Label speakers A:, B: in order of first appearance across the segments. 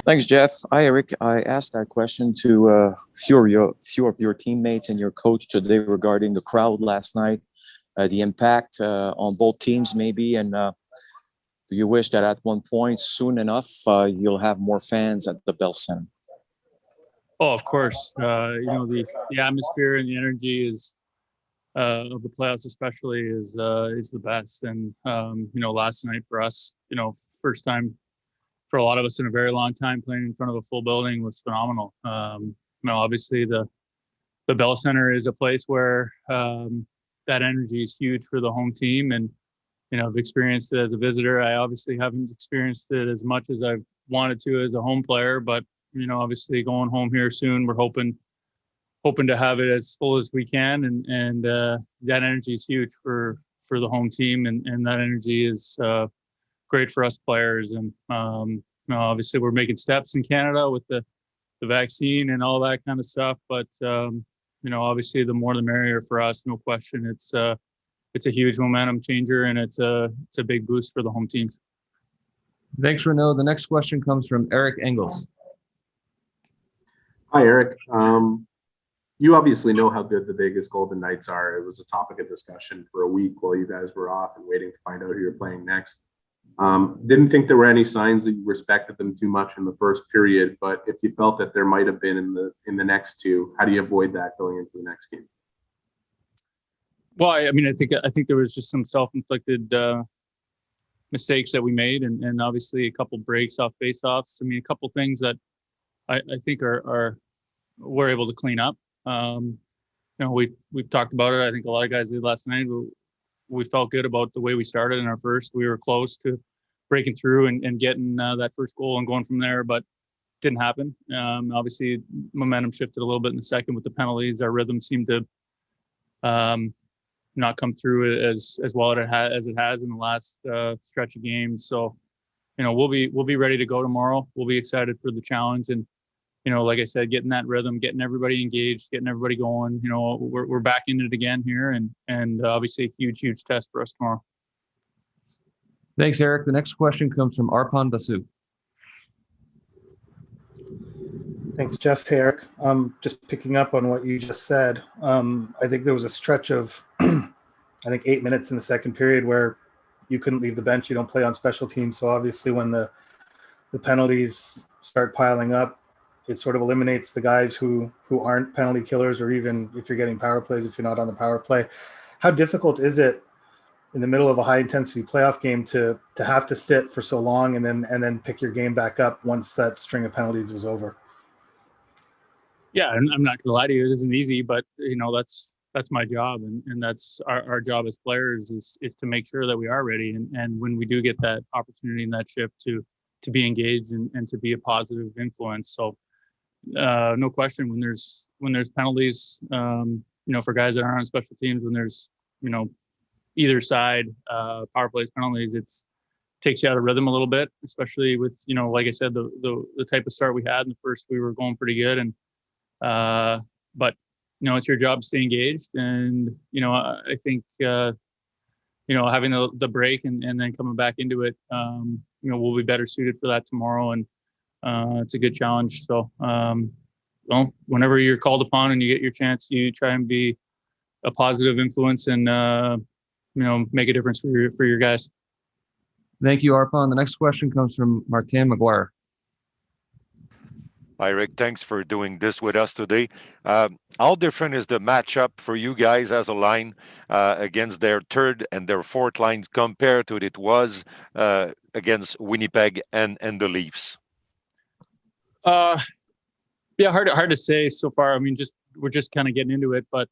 A: Thanks, Jeff. Hi, Eric. I asked that question to few of your teammates and your coach today regarding the crowd last night, the impact on both teams, maybe, and do you wish that at one point, soon enough, you'll have more fans at the Bell Center?
B: Oh, of course. The atmosphere and the energy is of the playoffs, especially, is the best. And last night for us, first time for a lot of us in a very long time playing in front of a full building was phenomenal. Obviously the Bell Center is a place where that energy is huge for the home team, and I've experienced it as a visitor. I obviously haven't experienced it as much as I've wanted to as a home player, but obviously going home here soon, we're hoping to have it as full as we can, and that energy is huge for the home team, and that energy is great for us players. And obviously we're making steps in Canada with the vaccine and all that kind of stuff, but obviously the more the merrier for us, no question. It's a huge momentum changer, and it's a big boost for the home teams.
C: Thanks, Renaud. The next question comes from Eric Engels.
D: Hi, Eric. You obviously know how good the Vegas Golden Knights are. It was a topic of discussion for a week while you guys were off and waiting to find out who you're playing next. Didn't think there were any signs that you respected them too much in the first period, but if you felt that there might have been in the next two, how do you avoid that going into the next game?
B: Well, I think there was just some self-inflicted mistakes that we made, and obviously a couple breaks off face-offs. A couple things that I think we're able to clean up. We've talked about it. I think a lot of guys did last night. We felt good about the way we started in our first. We were close to breaking through and getting that first goal and going from there, but didn't happen. Obviously, momentum shifted a little bit in the second with the penalties. Our rhythm seemed to not come through as well as it has in the last stretch of games. So, we'll be ready to go tomorrow. We'll be excited for the challenge, and like I said, getting that rhythm, getting everybody engaged, getting everybody going. We're back in it again here, and obviously a huge test for us tomorrow.
C: Thanks, Eric. The next question comes from Arpan Basu.
E: Thanks, Jeff. Hey, Eric. Just picking up on what you just said. I think there was a stretch of, 8 minutes in the second period where you couldn't leave the bench. You don't play on special teams. So obviously when the penalties start piling up, it sort of eliminates the guys who aren't penalty killers, or even if you're getting power plays, if you're not on the power play. How difficult is it in the middle of a high intensity playoff game to have to sit for so long and then pick your game back up once that string of penalties was over?
B: Yeah, and I'm not gonna lie to you, it isn't easy, but that's my job, and that's our job as players is to make sure that we are ready, and when we do get that opportunity in that shift to be engaged and to be a positive influence. So no question, when there's penalties, for guys that aren't on special teams, when there's either side power plays, penalties, takes you out of rhythm a little bit, especially with like I said, the type of start we had in the first. We were going pretty good, and but it's your job to stay engaged, and I think having the break and then coming back into it, we'll be better suited for that tomorrow, and it's a good challenge. So whenever you're called upon and you get your chance, you try and be a positive influence and make a difference for your guys.
C: Thank you, Arpan. The next question comes from Martin McGuire.
F: Hi, Rick. Thanks for doing this with us today. How different is the matchup for you guys as a line against their third and their fourth lines compared to what it was against Winnipeg and the Leafs?
B: Yeah, hard to say so far. We're just kind of getting into it, but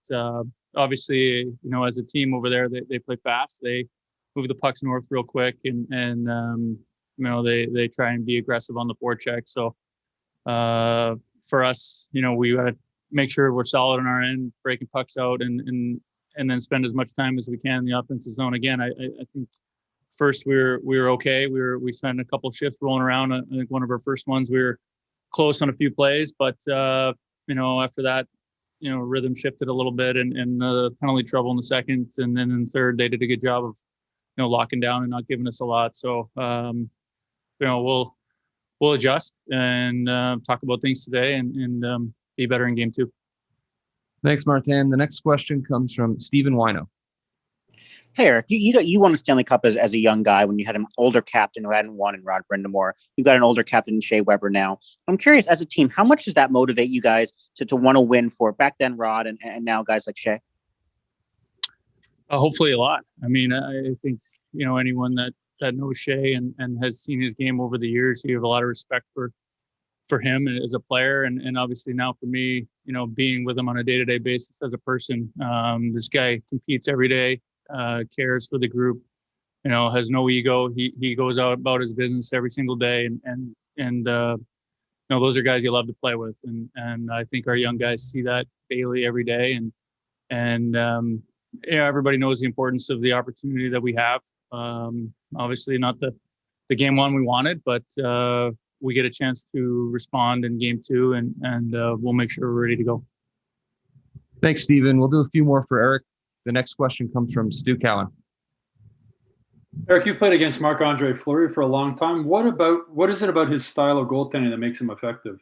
B: obviously, as a team over there, they play fast. They move the pucks north real quick, and they try and be aggressive on the forecheck. So for us, we got to make sure we're solid on our end, breaking pucks out, and then spend as much time as we can in the offensive zone. Again, I think first we were okay. We spent a couple of shifts rolling around. I think one of our first ones we were close on a few plays, but after that, rhythm shifted a little bit, and the penalty trouble in the second, and then in the third they did a good job of locking down and not giving us a lot. So we'll we'll adjust and talk about things today and be better in game 2.
C: Thanks, Martin. The next question comes from Stephen Wino.
G: Hey, Eric, you won a Stanley Cup as a young guy when you had an older captain who hadn't won in Rod Brindamore. You've got an older captain in Shea Weber now. I'm curious, as a team, how much does that motivate you guys to want to win for back then Rod and now guys like Shea?
B: Hopefully a lot. I mean, I think, anyone that knows Shea and has seen his game over the years, you have a lot of respect for him as a player. And obviously now for me, being with him on a day-to-day basis as a person, this guy competes every day, cares for the group, has no ego. He goes out about his business every single day. And those are guys you love to play with. And I think our young guys see that daily every day. And everybody knows the importance of the opportunity that we have. Obviously not the game 1 we wanted, but we get a chance to respond in game 2 and we'll make sure we're ready to go.
C: Thanks, Stephen. We'll do a few more for Eric. The next question comes from Stu Cowan.
H: Eric, you played against Marc-Andre Fleury for a long time. What is it about his style of goaltending that makes him effective?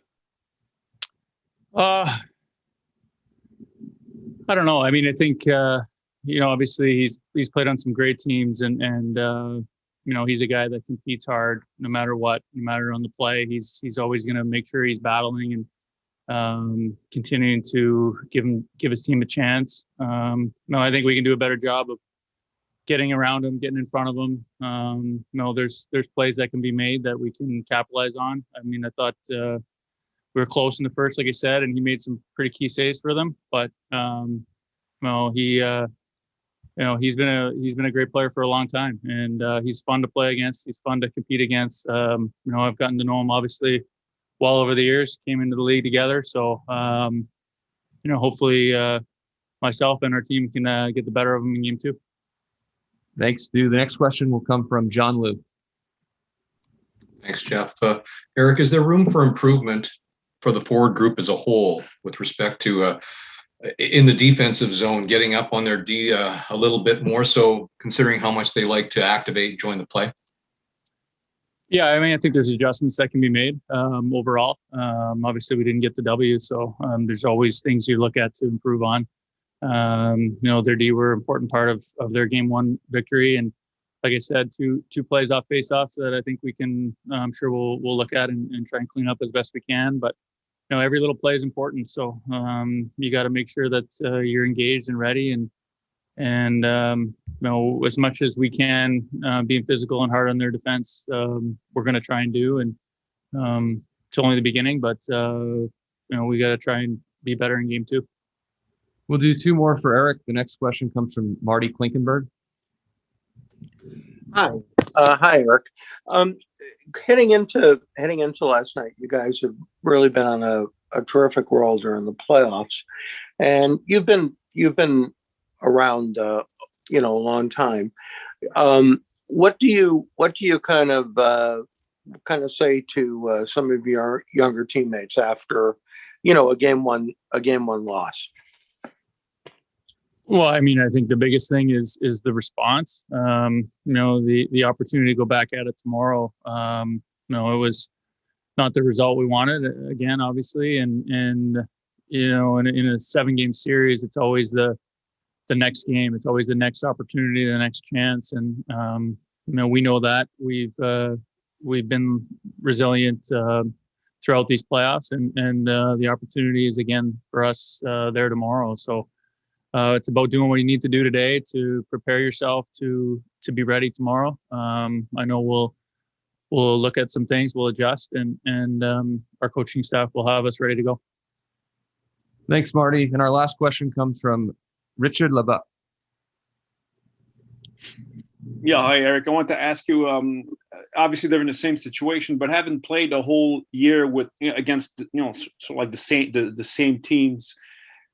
B: I don't know. I mean, I think, obviously he's played on some great teams and he's a guy that competes hard no matter what, no matter on the play. He's always going to make sure he's battling and continuing to give his team a chance. I think we can do a better job of getting around him, getting in front of him. There's plays that can be made that we can capitalize on. I mean, I thought we were close in the first, like I said, and he made some pretty key saves for them. But he's been a great player for a long time, and he's fun to play against. He's fun to compete against. I've gotten to know him obviously well over the years. Came into the league together, so hopefully myself and our team can get the better of him in game 2.
C: Thanks, Stu. The next question will come from John Liu.
I: Thanks, Jeff. Eric, is there room for improvement for the forward group as a whole with respect to in the defensive zone, getting up on their D a little bit more so, considering how much they like to activate, join the play?
B: Yeah, I mean, I think there's adjustments that can be made overall. Obviously, we didn't get the W, so there's always things you look at to improve on. Their D were an important part of their game 1 victory, and like I said, two plays off faceoffs that I think we can. I'm sure we'll look at and try and clean up as best we can. But every little play is important, so you got to make sure that you're engaged and ready and as much as we can, being physical and hard on their defense, we're going to try and do. And it's only the beginning, but we got to try and be better in game 2.
C: We'll do 2 more for Eric. The next question comes from Marty Klinkenberg.
J: Hi, Eric. Heading into last night, you guys have really been on a terrific roll during the playoffs, and you've been around a long time. What do you kind of say to some of your younger teammates after a game one loss?
B: Well, I mean, I think the biggest thing is the response. The opportunity to go back at it tomorrow. It was not the result we wanted. Again, obviously, and in a 7-game series, it's always the next game. It's always the next opportunity, the next chance, and we know that we've been resilient throughout these playoffs, and the opportunity is again for us there tomorrow. So. It's about doing what you need to do today to prepare yourself to be ready tomorrow. I know we'll look at some things, we'll adjust, and our coaching staff will have us ready to go.
C: Thanks, Marty. And our last question comes from Richard Labat.
K: Yeah, hi, Eric. I want to ask you. Obviously, they're in the same situation, but haven't played a whole year with against like the same teams.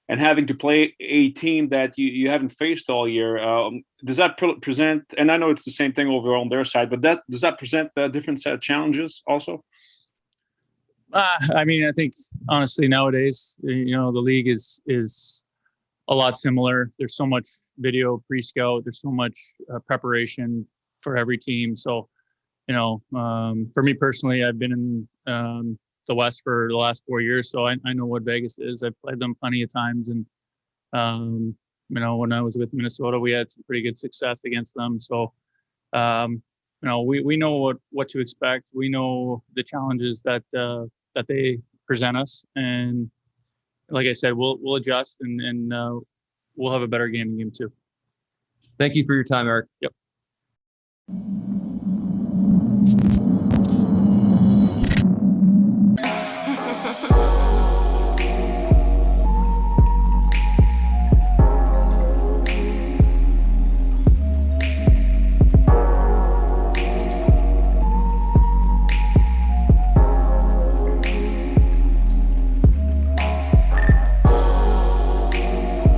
K: And having to play a team that you haven't faced all year, does that present? And I know it's the same thing over on their side, but does that present a different set of challenges also?
B: I mean, I think honestly nowadays, the league is a lot similar. There's so much video pre-scout. There's so much preparation for every team. So for me personally, I've been in the West for the last 4 years, so I know what Vegas is. I've played them plenty of times, and when I was with Minnesota, we had some pretty good success against them. So, we know what to expect. We know the challenges that they present us, and like I said, we'll adjust and we'll have a better game in game two.
C: Thank you for your time, Eric.
B: Yep.